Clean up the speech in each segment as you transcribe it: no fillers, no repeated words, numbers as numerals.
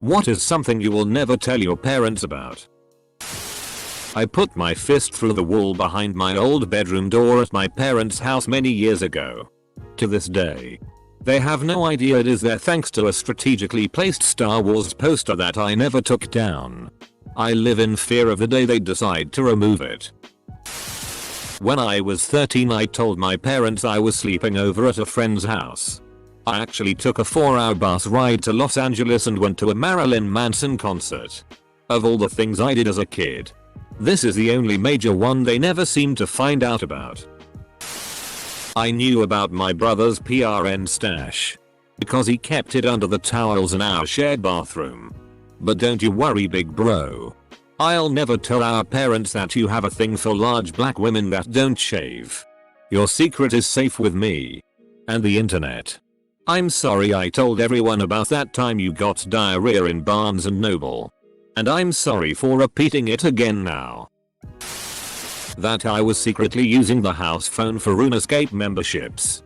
What is something you will never tell your parents about? I put my fist through the wall behind my old bedroom door at my parents' house many years ago. To this day, they have no idea it is there thanks to a strategically placed Star Wars poster that I never took down. I live in fear of the day they decide to remove it. When I was 13, I told my parents I was sleeping over at a friend's house. I actually took a 4-hour bus ride to Los Angeles and went to a Marilyn Manson concert. Of all the things I did as a kid, this is the only major one they never seem to find out about. I knew about my brother's PRN stash because he kept it under the towels in our shared bathroom. But don't you worry, big bro. I'll never tell our parents that you have a thing for large black women that don't shave. Your secret is safe with me and the internet. I'm sorry I told everyone about that time you got diarrhea in Barnes & Noble. And I'm sorry for repeating it again now. That I was secretly using the house phone for RuneScape memberships.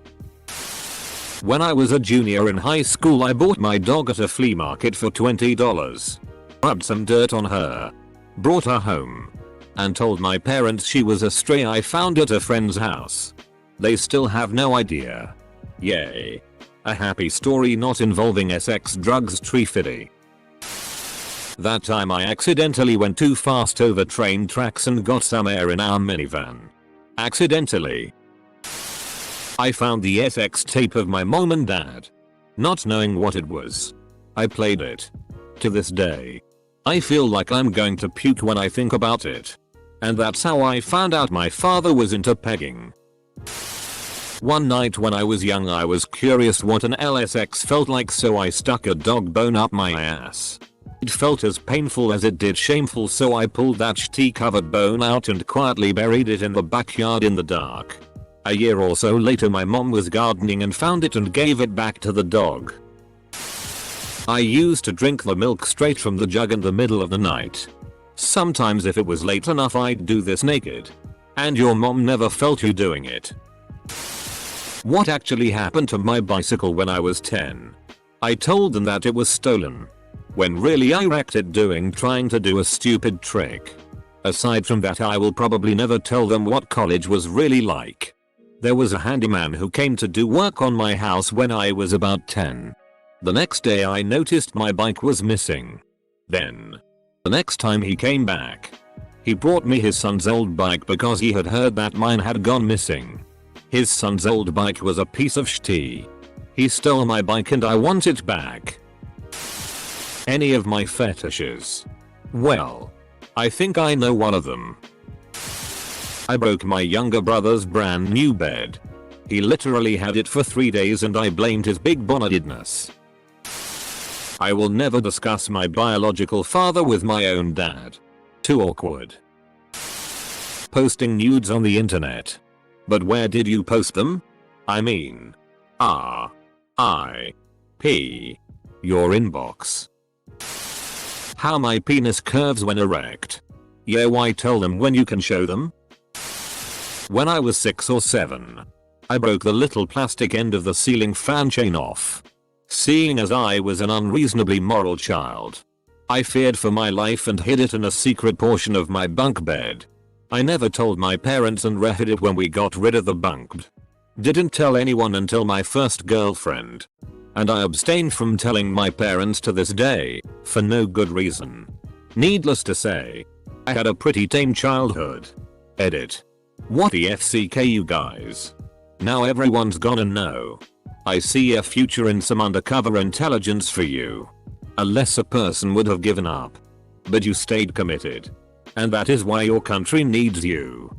When I was a junior in high school, I bought my dog at a flea market for $20. Rubbed some dirt on her, brought her home, and told my parents she was a stray I found at a friend's house. They still have no idea. Yay. A happy story not involving sex, drugs, tree fitty. That time I accidentally went too fast over train tracks and got some air in our minivan. Accidentally. I found the SX tape of my mom and dad. Not knowing what it was, I played it. To this day, I feel like I'm going to puke when I think about it. And that's how I found out my father was into pegging. One night when I was young, I was curious what an LSX felt like, so I stuck a dog bone up my ass. It felt as painful as it did shameful, so I pulled that shitty covered bone out and quietly buried it in the backyard in the dark. A year or so later, my mom was gardening and found it and gave it back to the dog. I used to drink the milk straight from the jug in the middle of the night. Sometimes if it was late enough, I'd do this naked. And your mom never felt you doing it. What actually happened to my bicycle when I was 10? I told them that it was stolen, when really I wrecked it trying to do a stupid trick. Aside from that, I will probably never tell them what college was really like. There was a handyman who came to do work on my house when I was about 10. The next day I noticed my bike was missing. Then, the next time he came back, he brought me his son's old bike because he had heard that mine had gone missing. His son's old bike was a piece of shit. He stole my bike and I want it back. Any of my fetishes? Well, I think I know one of them. I broke my younger brother's brand new bed. He literally had it for 3 days and I blamed his big bonetedness. I will never discuss my biological father with my own dad. Too awkward. Posting nudes on the internet. But where did you post them? I mean, R.I.P. your inbox. How my penis curves when erect. Yeah, why tell them when you can show them? When I was 6 or 7, I broke the little plastic end of the ceiling fan chain off. Seeing as I was an unreasonably moral child, I feared for my life and hid it in a secret portion of my bunk bed. I never told my parents and refed it when we got rid of the bunk bed. Didn't tell anyone until my first girlfriend. And I abstained from telling my parents to this day, for no good reason. Needless to say, I had a pretty tame childhood. Edit. What the FCK, you guys? Now everyone's gonna know. I see a future in some undercover intelligence for you. A lesser person would have given up. But you stayed committed. And that is why your country needs you.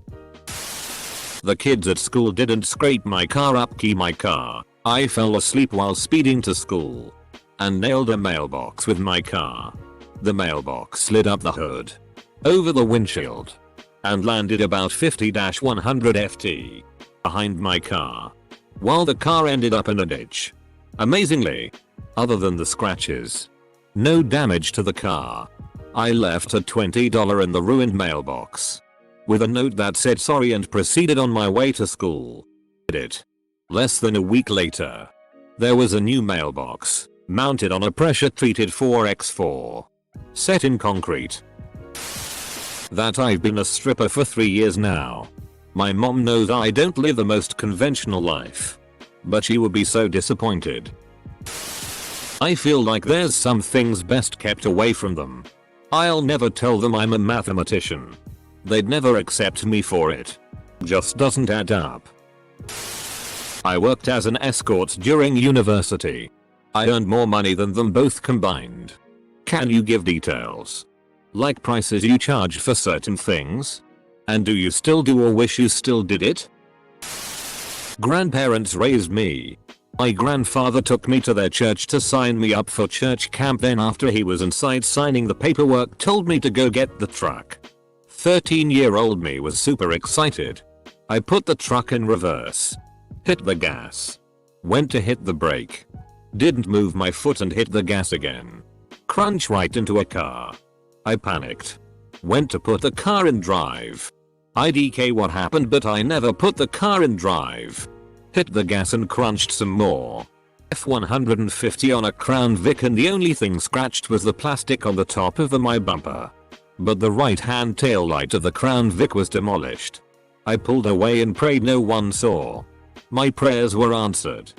The kids at school didn't scrape my car up, key my car. I fell asleep while speeding to school and nailed a mailbox with my car. The mailbox slid up the hood, over the windshield, and landed about 50-100 ft behind my car, while the car ended up in a ditch. Amazingly, other than the scratches, no damage to the car. I left a $20 in the ruined mailbox, with a note that said sorry, and proceeded on my way to school. Edit. Less than a week later, there was a new mailbox, Mounted on a pressure treated 4x4. Set in concrete. That I've been a stripper for 3 years now. My mom knows I don't live the most conventional life. But she would be so disappointed. I feel like there's some things best kept away from them. I'll never tell them I'm a mathematician. They'd never accept me for it. Just doesn't add up. I worked as an escort during university. I earned more money than them both combined. Can you give details? Like prices you charge for certain things? And do you still do or wish you still did it? Grandparents raised me. My grandfather took me to their church to sign me up for church camp, then after he was inside signing the paperwork told me to go get the truck. 13-year-old me was super excited. I put the truck in reverse. Hit the gas. Went to hit the brake. Didn't move my foot and hit the gas again. Crunch right into a car. I panicked. Went to put the car in drive. IDK what happened, but I never put the car in drive. Hit the gas and crunched some more. F150 on a Crown Vic, and the only thing scratched was the plastic on the top of my bumper. But the right hand tail light of the Crown Vic was demolished. I pulled away and prayed no one saw. My prayers were answered.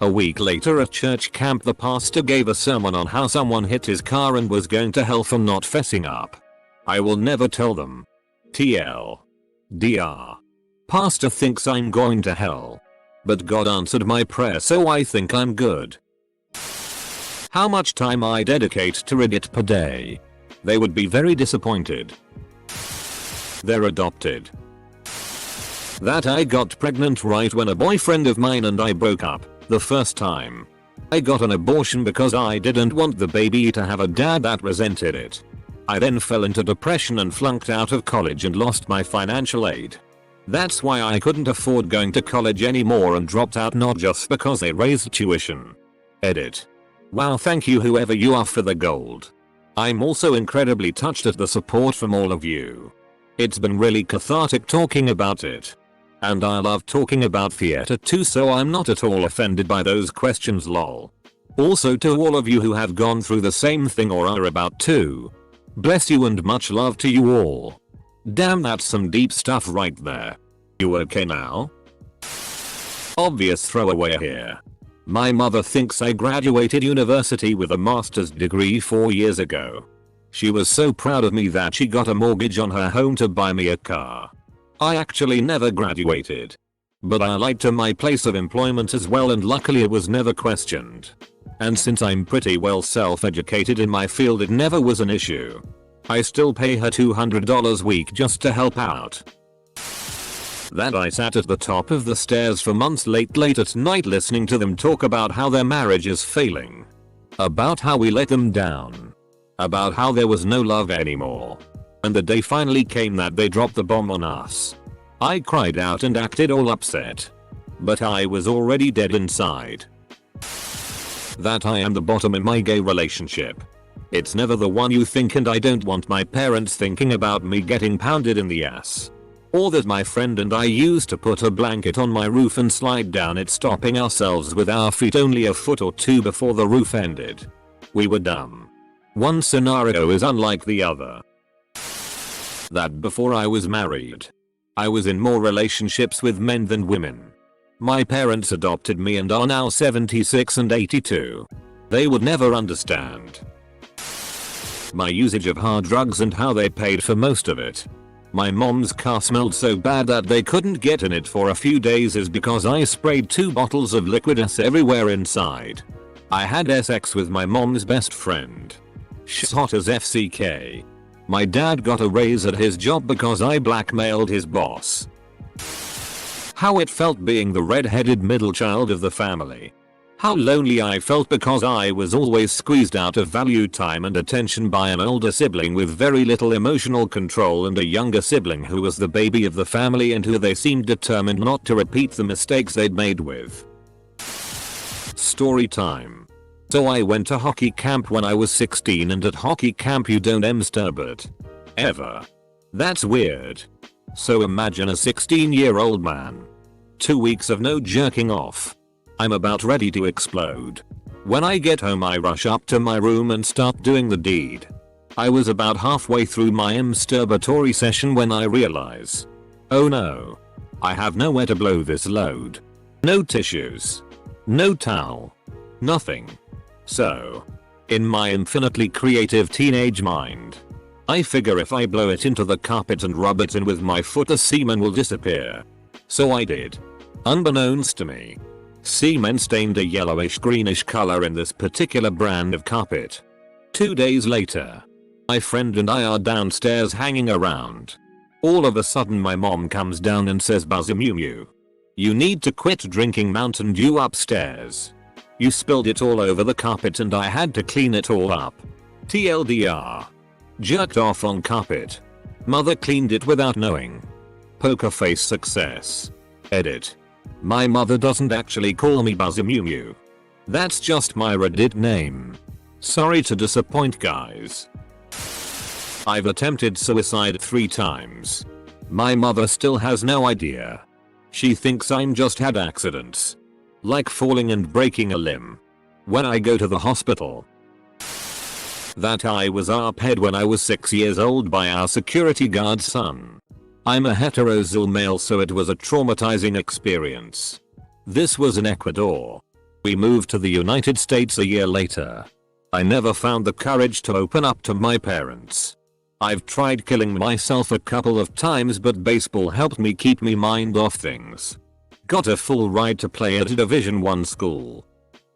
A week later at church camp, the pastor gave a sermon on how someone hit his car and was going to hell for not fessing up. I will never tell them. TL. DR. Pastor thinks I'm going to hell. But God answered my prayer, so I think I'm good. How much time I dedicate to Reddit per day? They would be very disappointed. They're adopted. That I got pregnant right when a boyfriend of mine and I broke up, the first time. I got an abortion because I didn't want the baby to have a dad that resented it. I then fell into depression and flunked out of college and lost my financial aid. That's why I couldn't afford going to college anymore and dropped out, not just because they raised tuition. Edit. Wow, thank you whoever you are for the gold. I'm also incredibly touched at the support from all of you. It's been really cathartic talking about it. And I love talking about theater too, so I'm not at all offended by those questions, lol. Also to all of you who have gone through the same thing or are about to. Bless you and much love to you all. Damn, that's some deep stuff right there. You okay now? Obvious throwaway here. My mother thinks I graduated university with a master's degree 4 years ago. She was so proud of me that she got a mortgage on her home to buy me a car. I actually never graduated. But I lied to my place of employment as well, and luckily it was never questioned. And since I'm pretty well self-educated in my field, it never was an issue. I still pay her $200 a week just to help out. That I sat at the top of the stairs for months late at night listening to them talk about how their marriage is failing. About how we let them down. About how there was no love anymore. And the day finally came that they dropped the bomb on us. I cried out and acted all upset. But I was already dead inside. That I am the bottom in my gay relationship. It's never the one you think, and I don't want my parents thinking about me getting pounded in the ass. Or that my friend and I used to put a blanket on my roof and slide down it, stopping ourselves with our feet only a foot or two before the roof ended. We were dumb. One scenario is unlike the other. That before I was married, I was in more relationships with men than women. My parents adopted me and are now 76 and 82. They would never understand my usage of hard drugs and how they paid for most of it. My mom's car smelled so bad that they couldn't get in it for a few days is because I sprayed 2 bottles of liquid S everywhere inside. I had sex with my mom's best friend. She's hot as FCK. My dad got a raise at his job because I blackmailed his boss. How it felt being the red-headed middle child of the family. How lonely I felt because I was always squeezed out of valued time and attention by an older sibling with very little emotional control and a younger sibling who was the baby of the family and who they seemed determined not to repeat the mistakes they'd made with. Story time. So I went to hockey camp when I was 16, and at hockey camp you don't masturbate. Ever. That's weird. So imagine a 16-year-old man. 2 weeks of no jerking off. I'm about ready to explode. When I get home I rush up to my room and start doing the deed. I was about halfway through my masturbatory session when I realize, oh no, I have nowhere to blow this load. No tissues. No towel. Nothing. So, in my infinitely creative teenage mind, I figure if I blow it into the carpet and rub it in with my foot the semen will disappear. So I did. Unbeknownst to me, semen stained a yellowish greenish color in this particular brand of carpet. 2 days later, my friend and I are downstairs hanging around. All of a sudden my mom comes down and says, Buzzamumuu, you need to quit drinking Mountain Dew upstairs. You spilled it all over the carpet and I had to clean it all up. TLDR. Jerked off on carpet. Mother cleaned it without knowing. Poker face success. Edit. My mother doesn't actually call me Buzzamumuu. That's just my Reddit name. Sorry to disappoint guys. I've attempted suicide 3 times. My mother still has no idea. She thinks I'm just had accidents. Like falling and breaking a limb. When I go to the hospital. That I was ARPed when I was 6 years old by our security guard's son. I'm a heterosexual male so it was a traumatizing experience. This was in Ecuador. We moved to the United States a year later. I never found the courage to open up to my parents. I've tried killing myself a couple of times but baseball helped me keep my mind off things. Got a full ride to play at a Division I school.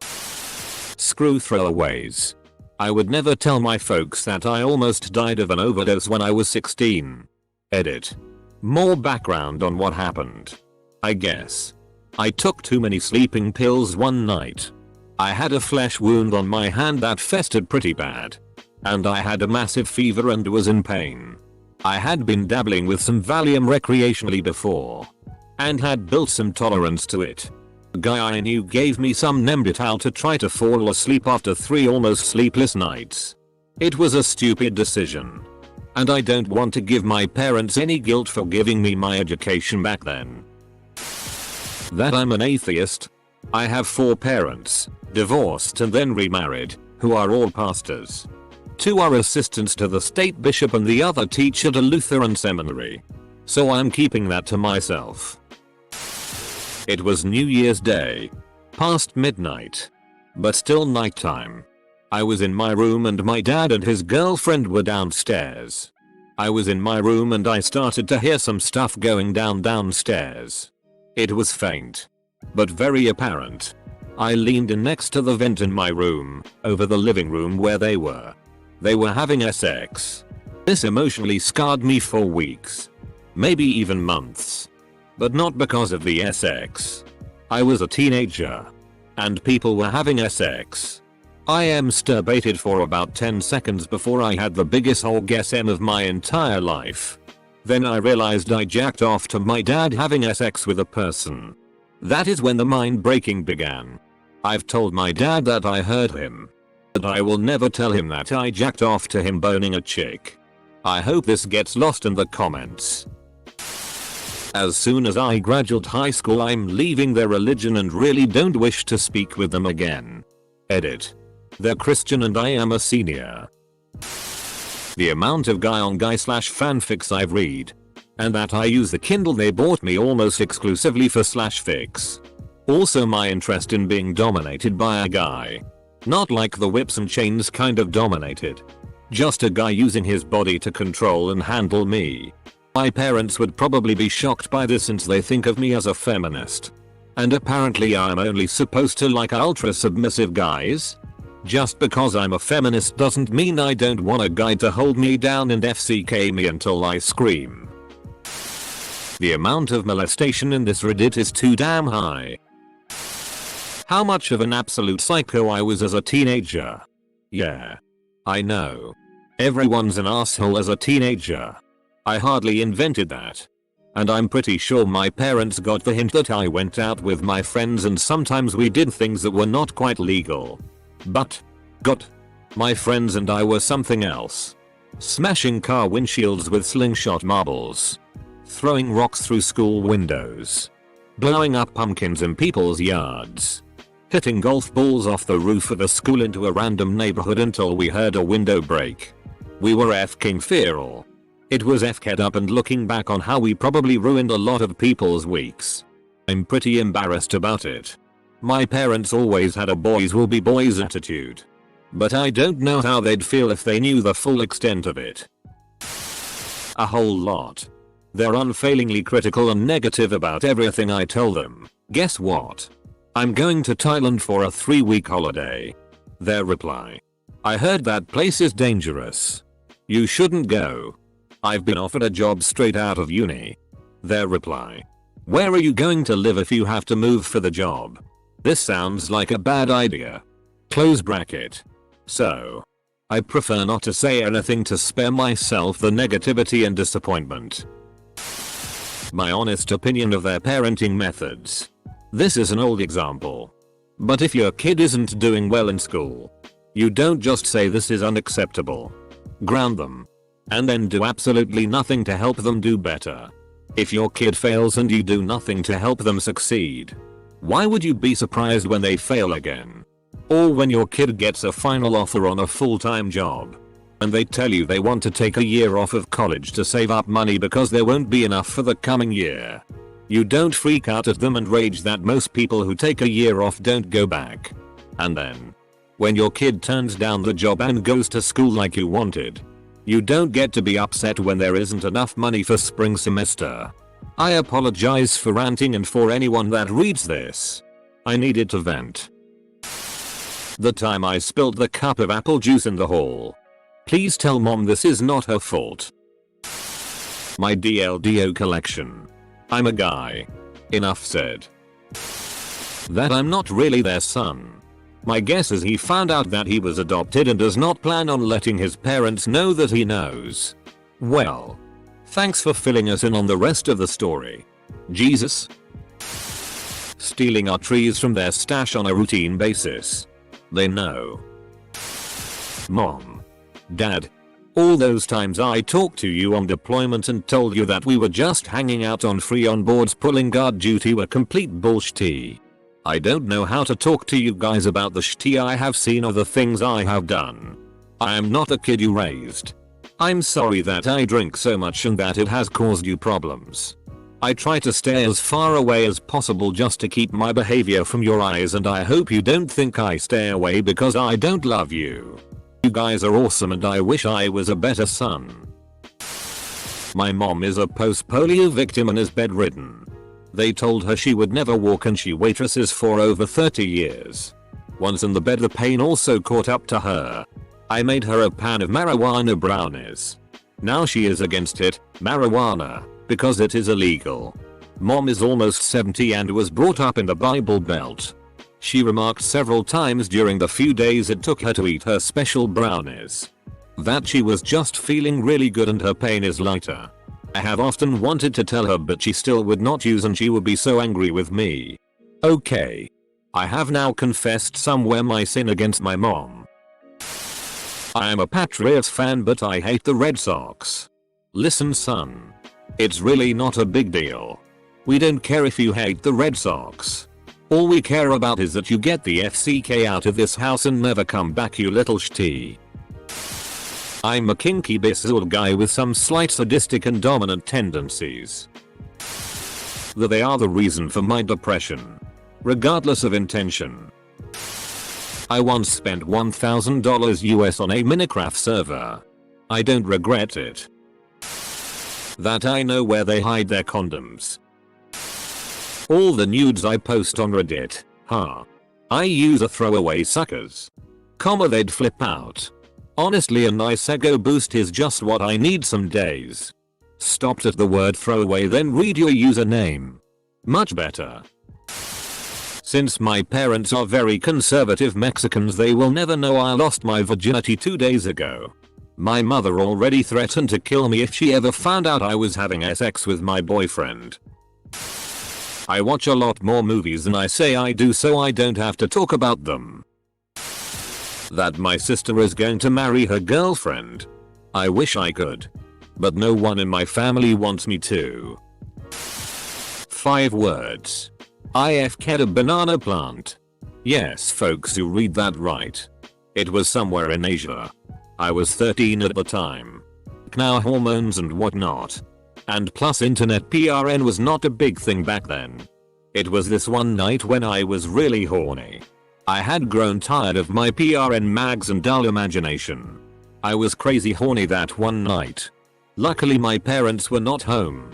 Screw throwaways. I would never tell my folks that I almost died of an overdose when I was 16. Edit. More background on what happened. I guess. I took too many sleeping pills one night. I had a flesh wound on my hand that festered pretty bad. And I had a massive fever and was in pain. I had been dabbling with some Valium recreationally before. And had built some tolerance to it. A guy I knew gave me some Nembutal to try to fall asleep after 3 almost sleepless nights. It was a stupid decision. And I don't want to give my parents any guilt for giving me my education back then. That I'm an atheist. I have 4 parents, divorced and then remarried, who are all pastors. 2 are assistants to the state bishop and the other teach at a Lutheran seminary. So I'm keeping that to myself. It was New Year's Day. Past midnight. But still nighttime. I was in my room and my dad and his girlfriend were downstairs. I was in my room and I started to hear some stuff going downstairs. It was faint. But very apparent. I leaned in next to the vent in my room, over the living room where they were. They were having sex. This emotionally scarred me for weeks. Maybe even months. But not because of the sex. I was a teenager. And people were having sex. I masturbated for about 10 seconds before I had the biggest orgasm of my entire life. Then I realized I jacked off to my dad having sex with a person. That is when the mind breaking began. I've told my dad that I heard him. But I will never tell him that I jacked off to him boning a chick. I hope this gets lost in the comments. As soon as I graduate high school I'm leaving their religion and really don't wish to speak with them again. Edit. They're Christian and I am a senior. The amount of guy on guy / fanfics I've read. And that I use the Kindle they bought me almost exclusively for /fics. Also my interest in being dominated by a guy. Not like the whips and chains kind of dominated. Just a guy using his body to control and handle me. My parents would probably be shocked by this since they think of me as a feminist. And apparently I'm only supposed to like ultra submissive guys? Just because I'm a feminist doesn't mean I don't want a guy to hold me down and FCK me until I scream. The amount of molestation in this Reddit is too damn high. How much of an absolute psycho I was as a teenager. Yeah. I know. Everyone's an asshole as a teenager. I hardly invented that. And I'm pretty sure my parents got the hint that I went out with my friends and sometimes we did things that were not quite legal. But, God, my friends and I were something else. Smashing car windshields with slingshot marbles. Throwing rocks through school windows. Blowing up pumpkins in people's yards. hitting golf balls off the roof of a school into a random neighborhood until we heard a window break. We were f-king feral. It was f-ked up, and looking back on how we probably ruined a lot of people's weeks, I'm pretty embarrassed about it. My parents always had a boys will be boys attitude. But I don't know how they'd feel if they knew the full extent of it. A whole lot. They're unfailingly critical and negative about everything I tell them. Guess what? I'm going to Thailand for a 3-week holiday. Their reply: I heard that place is dangerous. You shouldn't go. I've been offered a job straight out of uni. Their reply: where are you going to live if you have to move for the job? This sounds like a bad idea. Close bracket. So, I prefer not to say anything to spare myself the negativity and disappointment. My honest opinion of their parenting methods. This is an old example. But if your kid isn't doing well in school, you don't just say this is unacceptable. Ground them. And then do absolutely nothing to help them do better. If your kid fails and you do nothing to help them succeed, why would you be surprised when they fail again? Or when your kid gets a final offer on a full-time job, and they tell you they want to take a year off of college to save up money because there won't be enough for the coming year. You don't freak out at them and rage that most people who take a year off don't go back. And then, when your kid turns down the job and goes to school like you wanted, you don't get to be upset when there isn't enough money for spring semester. I apologize for ranting, and for anyone that reads this, I needed to vent. The time I spilled the cup of apple juice in the hall. Please tell mom this is not her fault. My DLDO collection. I'm a guy. Enough said. That I'm not really their son. My guess is he found out that he was adopted and does not plan on letting his parents know that he knows. Well, thanks for filling us in on the rest of the story. Jesus. Stealing our trees from their stash on a routine basis. They know. Mom. Dad. All those times I talked to you on deployment and told you that we were just hanging out on free onboards pulling guard duty were complete bullshit. I don't know how to talk to you guys about the shit I have seen or the things I have done. I am not the kid you raised. I'm sorry that I drink so much and that it has caused you problems. I try to stay as far away as possible just to keep my behavior from your eyes, and I hope you don't think I stay away because I don't love you. You guys are awesome and I wish I was a better son. My mom is a post-polio victim and is bedridden. They told her she would never walk and she waitresses for over 30 years. Once in the bed the pain also caught up to her. I made her a pan of marijuana brownies. Now she is against it, marijuana, because it is illegal. Mom is almost 70 and was brought up in the Bible Belt. She remarked several times during the few days it took her to eat her special brownies that she was just feeling really good and her pain is lighter. I have often wanted to tell her, but she still would not use and she would be so angry with me. Okay. I have now confessed somewhere my sin against my mom. I am a Patriots fan but I hate the Red Sox. Listen son. It's really not a big deal. We don't care if you hate the Red Sox. All we care about is that you get the FCK out of this house and never come back, you little shitty. I'm a kinky bizarre guy with some slight sadistic and dominant tendencies. They are the reason for my depression, regardless of intention. I once spent $1,000 US on a Minecraft server. I don't regret it. That I know where they hide their condoms. All the nudes I post on Reddit, I use a throwaway suckers. They'd flip out. Honestly, a nice ego boost is just what I need some days. Stopped at the word throwaway, then read your username. Much better. Since my parents are very conservative Mexicans, they will never know I lost my virginity 2 days ago. My mother already threatened to kill me if she ever found out I was having sex with my boyfriend. I watch a lot more movies than I say I do, so I don't have to talk about them. That my sister is going to marry her girlfriend. I wish I could. But no one in my family wants me to. 5 words. IFK'd a banana plant. Yes folks, you read that right. It was somewhere in Asia. I was 13 at the time. Now hormones and whatnot. And plus internet PRN was not a big thing back then. It was this one night when I was really horny. I had grown tired of my PRN mags and dull imagination. I was crazy horny that one night. Luckily my parents were not home.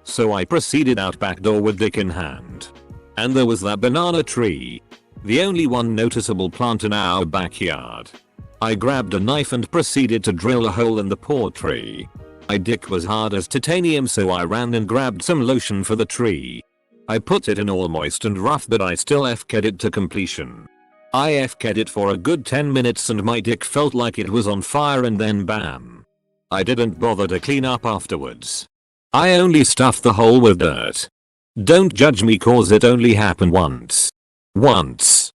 So I proceeded out back door with dick in hand. And there was that banana tree. The only one noticeable plant in our backyard. I grabbed a knife and proceeded to drill a hole in the poor tree. My dick was hard as titanium, so I ran and grabbed some lotion for the tree. I put it in all moist and rough, but I still FK'd it to completion. I FK'd it for a good 10 minutes and my dick felt like it was on fire, and then bam. I didn't bother to clean up afterwards. I only stuffed the hole with dirt. Don't judge me cause it only happened once. Once.